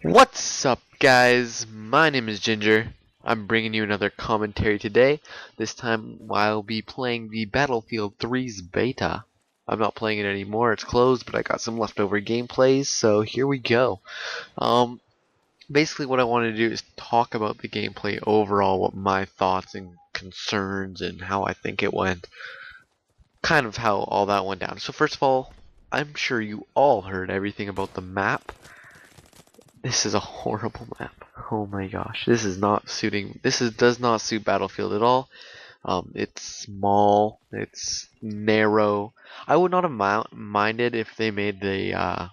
What's up, guys? My name is Ginger. I'm bringing you another commentary today. This time I'll be playing the Battlefield 3's beta. I'm not playing it anymore, it's closed, but I got some leftover gameplays, so here we go. Um, Basically what I want to do is talk about the gameplay overall, what my thoughts and concerns and how I think it went. Kind of how all that went down. So first of all, I'm sure you all heard everything about the map. This is a horrible map. Oh my gosh, this is not suiting. Does not suit Battlefield at all. It's small. It's narrow. I would not have minded if they made the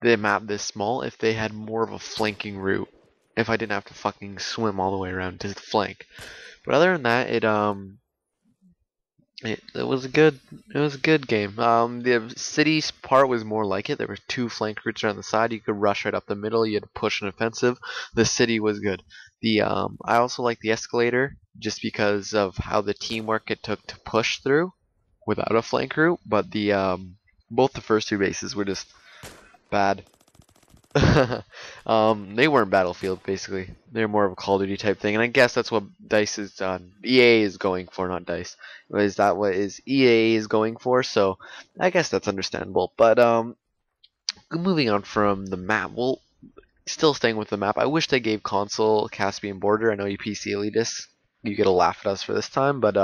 map this small. If they had more of a flanking route. If I didn't have to fucking swim all the way around to the flank. But other than that, it was a good game. The city's part was more like it. There were two flank routes around the side. You could rush right up the middle. You had to push an offensive. The city was good. I also like the escalator just because of how the teamwork it took to push through without a flank route. But the both the first two bases were just bad. They weren't Battlefield basically. They're more of a Call of Duty type thing, and I guess that's what Dice is EA is going for, not Dice. Is that what is EA is going for? So I guess that's understandable. But moving on from the map, well, still staying with the map. I wish they gave console Caspian border. I know you PC elitists, you get a laugh at us for this time, but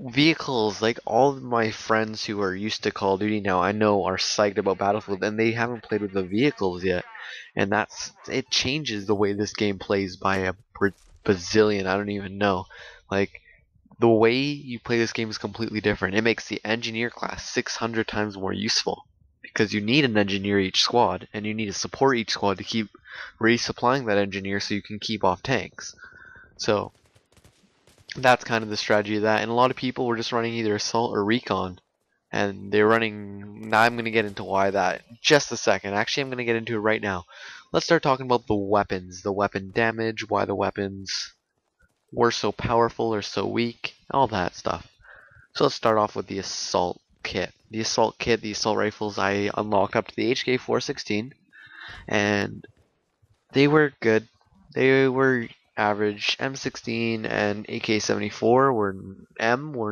vehicles, like all of my friends who are used to Call of Duty now, I know are psyched about Battlefield, and they haven't played with the vehicles yet, and it changes the way this game plays by a bazillion. I don't even know. Like the way you play this game is completely different. It makes the engineer class 600 times more useful because you need an engineer each squad, and you need to support each squad to keep resupplying that engineer so you can keep off tanks. So that's kind of the strategy of that, and a lot of people were just running either assault or recon, and they're running. Now I'm going to get into why that in just a second. Actually, I'm going to get into it right now. Let's start talking about the weapons, the weapon damage, why the weapons were so powerful or so weak, all that stuff. So let's start off with the assault kit. The assault rifles I unlocked up to the HK416, and they were good. They were average. M16 and AK-74 were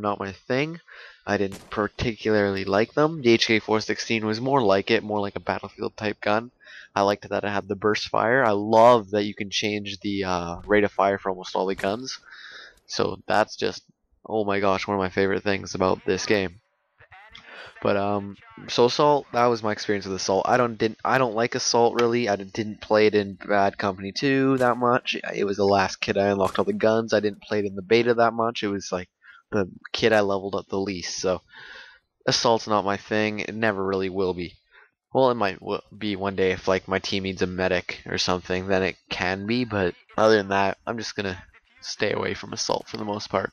not my thing. I didn't particularly like them. The HK-416 was more like it, more like a Battlefield type gun. I liked that it had the burst fire. I love that you can change the rate of fire for almost all the guns. So that's just, oh my gosh, one of my favorite things about this game. But so Assault, that was my experience with Assault. I don't like Assault really. I didn't play it in Bad Company 2 that much. It was the last kit I unlocked all the guns. I didn't play it in the beta that much. It was like the kit I leveled up the least. So Assault's not my thing. It never really will be. Well, it might be one day if like my team needs a medic or something, then it can be. But other than that, I'm just gonna stay away from Assault for the most part.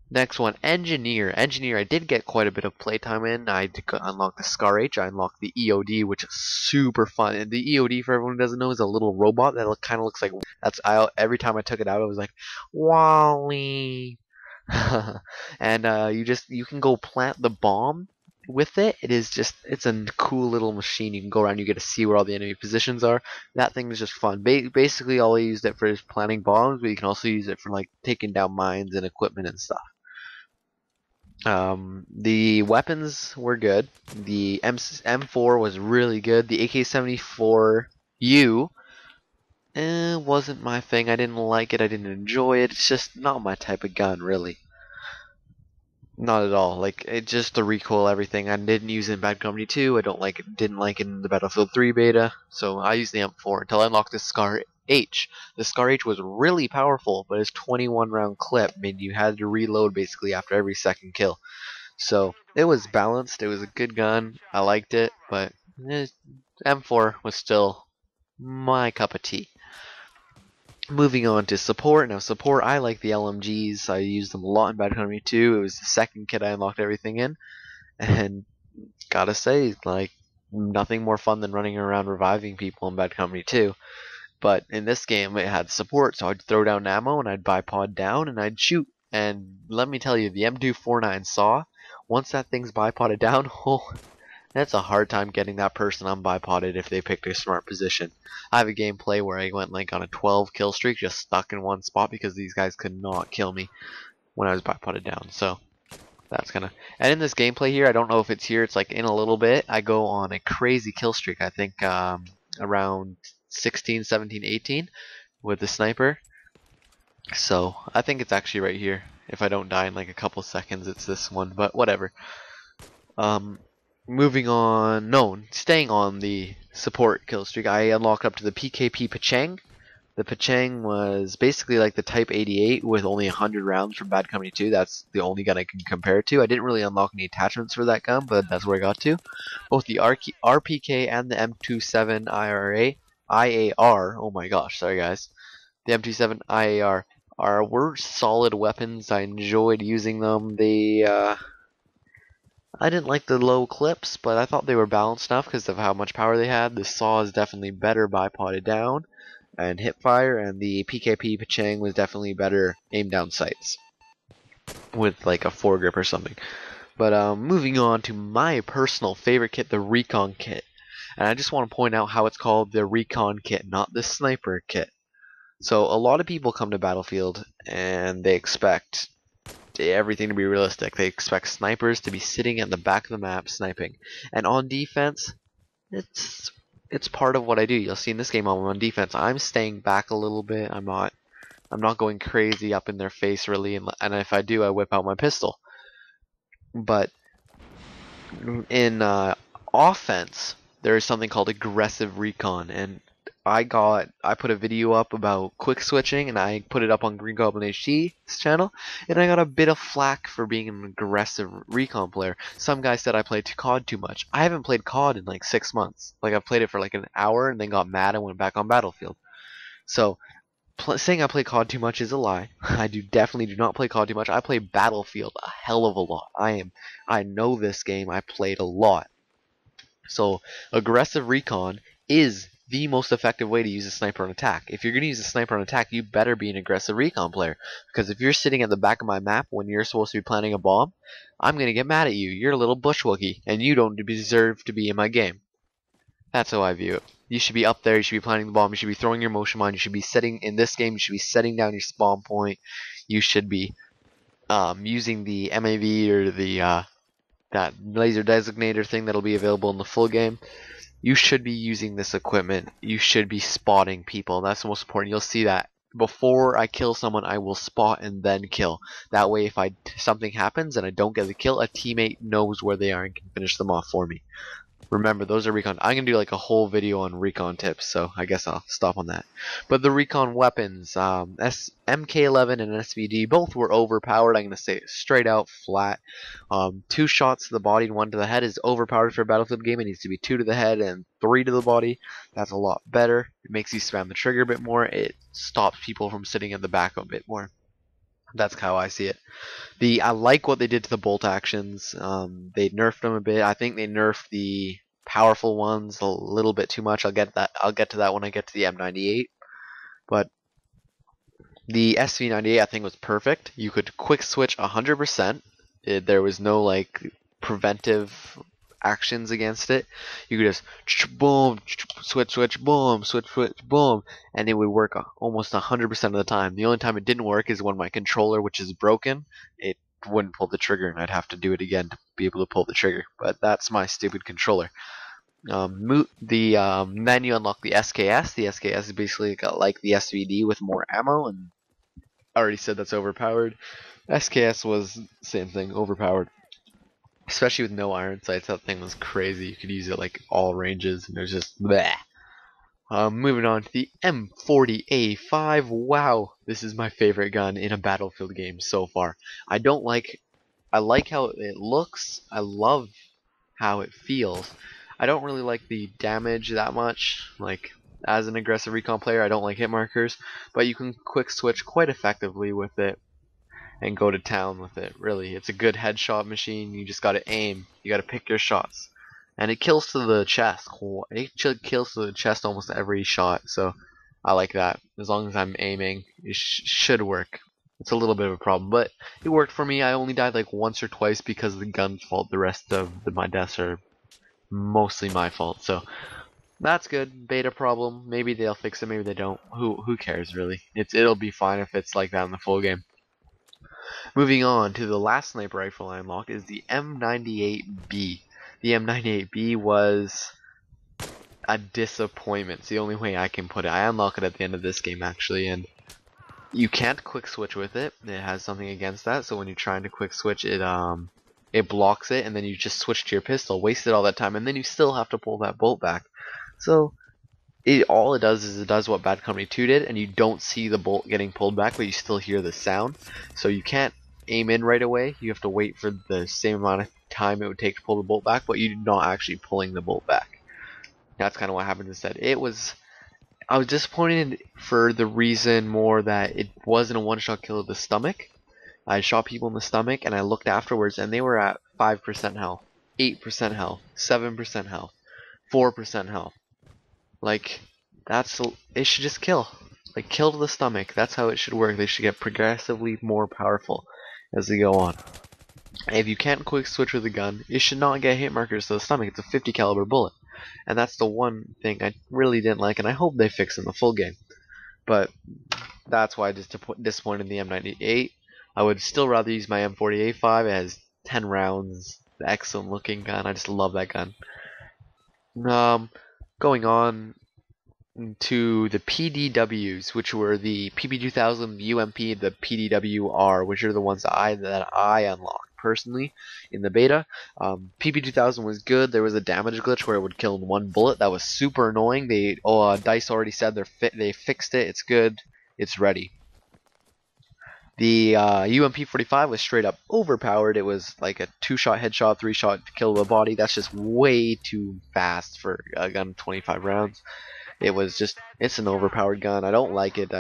Next one, Engineer. Engineer, I did get quite a bit of playtime in. I did unlock the Scar H. I unlocked the EOD, which is super fun. And the EOD, for everyone who doesn't know, is a little robot that kind of looks like. Every time I took it out, I was like, Wally. And you can go plant the bomb with it. It's a cool little machine. You can go around, you get to see where all the enemy positions are. That thing is just fun. Basically, all I used it for is planting bombs, but you can also use it for like taking down mines and equipment and stuff. The weapons were good. The M4 was really good. The AK-74U wasn't my thing. I didn't like it. I didn't enjoy it. It's just not my type of gun, really. Not at all. Like it just the recoil, everything. I didn't use it in Bad Company 2. I didn't like it in the Battlefield 3 beta. So I used the M4 until I unlocked the Scar H. The Scar H was really powerful, but its 21 round clip meant you had to reload basically after every second kill. So it was balanced. It was a good gun. I liked it, but M4 was still my cup of tea. Moving on to support. Now support, I like the LMGs. I used them a lot in Bad Company 2. It was the second kit I unlocked everything in, and gotta say, like, nothing more fun than running around reviving people in Bad Company 2. But in this game, it had support, so I'd throw down ammo and I'd bipod down and I'd shoot. And let me tell you, the M249 saw, once that thing's bipoded down, oh, That's a hard time getting that person unbipotted if they picked a smart position. I have a gameplay where I went like on a 12 kill streak, just stuck in one spot because these guys could not kill me when I was bipotted down. So that's kind of. And in this gameplay here, I don't know if it's here. It's like in a little bit. I go on a crazy kill streak. I think around 16, 17, 18 with the sniper. So I think it's actually right here. If I don't die in like a couple seconds, it's this one. But whatever. Um, moving on. No, staying on the support kill streak. I unlocked up to the PKP Pachang. The Pachang was basically like the Type 88 with only 100 rounds from Bad Company 2. That's the only gun I can compare it to. I didn't really unlock any attachments for that gun, but that's where I got to. Both the RPK and the M27 IAR, oh my gosh, sorry guys. The M27 IAR were solid weapons. I enjoyed using them. I didn't like the low clips, but I thought they were balanced enough because of how much power they had. The saw is definitely better bipoded down and hip fire, and the PKP Pachang was definitely better aim down sights with like a foregrip or something. But moving on to my personal favorite kit, the Recon kit. And I just want to point out how it's called the Recon kit, not the Sniper kit. So a lot of people come to Battlefield and they expect everything to be realistic. They expect snipers to be sitting at the back of the map sniping. And on defense, it's part of what I do. You'll see in this game I'm on defense. I'm staying back a little bit. I'm not going crazy up in their face really, and if I do, I whip out my pistol. But in offense, there is something called aggressive recon, and I put a video up about quick switching, and I put it up on Green Goblin HD's channel, and I got a bit of flack for being an aggressive recon player. Some guy said I played COD too much. I haven't played COD in like 6 months. Like I played it for like an hour and then got mad and went back on Battlefield. So saying I play COD too much is a lie. I definitely do not play COD too much. I play Battlefield a hell of a lot. I know this game. I played a lot. So aggressive recon is the most effective way to use a sniper on attack. If you're going to use a sniper on attack, you better be an aggressive recon player. Because if you're sitting at the back of my map when you're supposed to be planting a bomb, I'm going to get mad at you. You're a little bushwookie, and you don't deserve to be in my game. That's how I view it. You should be up there, you should be planting the bomb, you should be throwing your motion mine, you should be setting, in this game, you should be setting down your spawn point, you should be using the MAV or the that laser designator thing that'll be available in the full game. You should be using this equipment. You should be spotting people. That's the most important. You'll see that before I kill someone, I will spot and then kill. That way, if something happens and I don't get the kill, a teammate knows where they are and can finish them off for me. Remember, those are recon. I'm going to do like a whole video on recon tips, so I guess I'll stop on that. But the recon weapons, MK11 and SVD, both were overpowered. I'm going to say it straight out flat. 2 shots to the body and 1 to the head is overpowered for a Battlefield game. It needs to be 2 to the head and 3 to the body. That's a lot better. It makes you spam the trigger a bit more. It stops people from sitting in the back a bit more. That's how I see it. I like what they did to the bolt actions. They nerfed them a bit. I think they nerfed the powerful ones a little bit too much. I'll get to that when I get to the M98. But the SV98 I think was perfect. You could quick switch 100%. There was no like preventive actions against it. You could just boom, switch, boom, switch, boom, and it would work almost 100% of the time. The only time it didn't work is when my controller, which is broken, it wouldn't pull the trigger, and I'd have to do it again to be able to pull the trigger. But that's my stupid controller. Then you unlock the SKS. The SKS is basically like the SVD with more ammo, and I already said that's overpowered. SKS was same thing, overpowered. Especially with no iron sights, that thing was crazy. You could use it like all ranges, and it was just bleh. Moving on to the M40A5. Wow, this is my favorite gun in a Battlefield game so far. I like how it looks. I love how it feels. I don't really like the damage that much. Like, as an aggressive recon player, I don't like hit markers, but you can quick switch quite effectively with it and go to town with it. Really, it's a good headshot machine. You just gotta aim. You gotta pick your shots, and it kills to the chest. It kills to the chest almost every shot. So I like that. As long as I'm aiming, it should work. It's a little bit of a problem, but it worked for me. I only died like once or twice because of the gun's fault. The rest of my deaths are mostly my fault. So that's good. Beta problem. Maybe they'll fix it. Maybe they don't. Who cares really? It'll be fine if it's like that in the full game. Moving on to the last sniper rifle I unlocked is the M98B. The M98B was a disappointment. It's the only way I can put it. I unlock it at the end of this game actually, and you can't quick switch with it. It has something against that. So when you're trying to quick switch, it blocks it, and then you just switch to your pistol, wasted all that time, and then you still have to pull that bolt back. So all it does is it does what Bad Company 2 did, and you don't see the bolt getting pulled back, but you still hear the sound. So you can't aim in right away. You have to wait for the same amount of time it would take to pull the bolt back, but you're not actually pulling the bolt back. That's kind of what happened instead. I was disappointed for the reason more that it wasn't a one-shot kill of the stomach. I shot people in the stomach, and I looked afterwards, and they were at 5% health, 8% health, 7% health, 4% health. Like, it should just kill. Like, kill to the stomach. That's how it should work. They should get progressively more powerful as they go on. If you can't quick switch with a gun, it should not get hit markers to the stomach. It's a 50 caliber bullet. And that's the one thing I really didn't like, and I hope they fix in the full game. But that's why I just disappointed in the M98. I would still rather use my M40A5. It has 10 rounds. Excellent looking gun. I just love that gun. Going on to the PDWs, which were the PP2000, the UMP, the PDWR, which are the ones that I unlocked personally in the beta. PP2000 was good. There was a damage glitch where it would kill in one bullet. That was super annoying. DICE already said they fixed it. It's good. It's ready. The UMP45 was straight up overpowered. It was like a 2-shot headshot, 3-shot to kill the body. That's just way too fast for a gun of 25 rounds. It's an overpowered gun. I don't like it.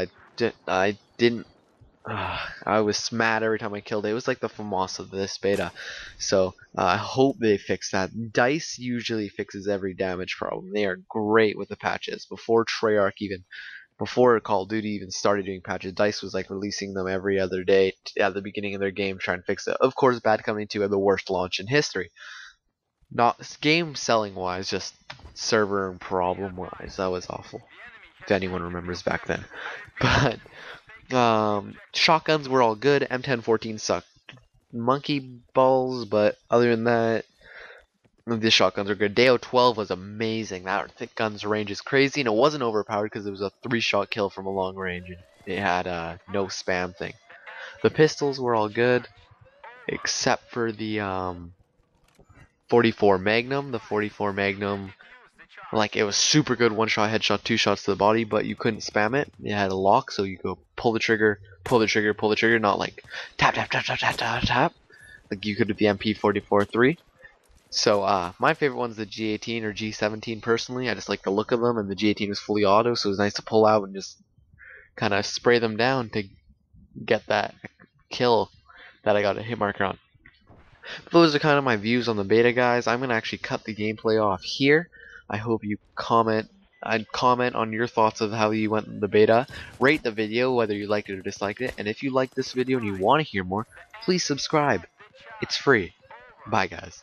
I was mad every time I killed it. It was like the FAMAS of this beta. So I hope they fix that. DICE usually fixes every damage problem. They are great with the patches. Before Treyarch even, before Call of Duty even started doing patches, DICE was like releasing them every other day at the beginning of their game trying to fix it. Of course, Bad Company 2 had the worst launch in history. Not game selling wise, just server and problem wise. That was awful. If anyone remembers back then. But shotguns were all good. M1014 sucked monkey balls, but other than that, the shotguns are good. Deo 12 was amazing. That thick gun's range is crazy, and it wasn't overpowered because it was a 3-shot kill from a long range. And it had a no spam thing. The pistols were all good, except for the 44 Magnum. The 44 Magnum, like, it was super good 1-shot headshot, 2 shots to the body, but you couldn't spam it. It had a lock, so you go pull the trigger, pull the trigger, pull the trigger, not like tap tap tap tap tap tap tap like you could with the MP44-3. So my favorite one's the G18 or G17 personally. I just like the look of them, and the G18 was fully auto, so it was nice to pull out and just kind of spray them down to get that kill that I got a hit marker on. Those are kind of my views on the beta, guys. I'm gonna actually cut the gameplay off here. I hope you comment on your thoughts of how you went in the beta. Rate the video whether you liked it or disliked it, and if you liked this video and you want to hear more, please subscribe. It's free. Bye, guys.